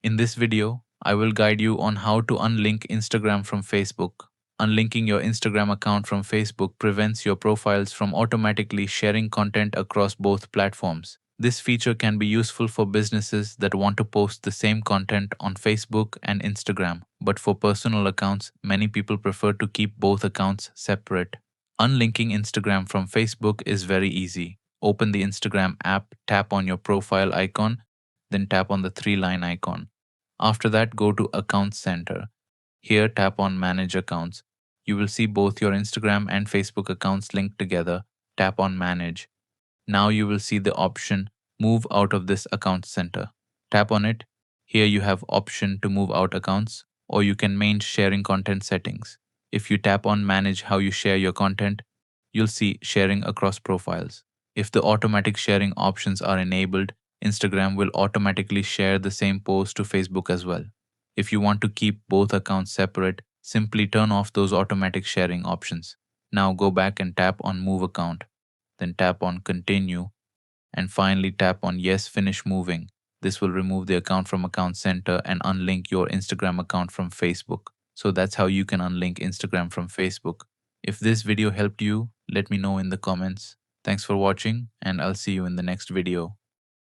In this video, I will guide you on how to unlink Instagram from Facebook. Unlinking your Instagram account from Facebook prevents your profiles from automatically sharing content across both platforms. This feature can be useful for businesses that want to post the same content on Facebook and Instagram, but for personal accounts, many people prefer to keep both accounts separate. Unlinking Instagram from Facebook is very easy. Open the Instagram app, tap on your profile icon, then tap on the three-line icon. After that, go to Accounts Center. Here, tap on Manage Accounts. You will see both your Instagram and Facebook accounts linked together. Tap on Manage. Now you will see the option Move out of this Accounts Center. Tap on it. Here you have option to move out accounts, or you can manage sharing content settings. If you tap on Manage how you share your content, you'll see Sharing across profiles. If the automatic sharing options are enabled, Instagram will automatically share the same post to Facebook as well. If you want to keep both accounts separate, simply turn off those automatic sharing options. Now go back and tap on Move Account, then tap on Continue, and finally tap on Yes, Finish Moving. This will remove the account from Account Center and unlink your Instagram account from Facebook. So that's how you can unlink Instagram from Facebook. If this video helped you, let me know in the comments. Thanks for watching, and I'll see you in the next video.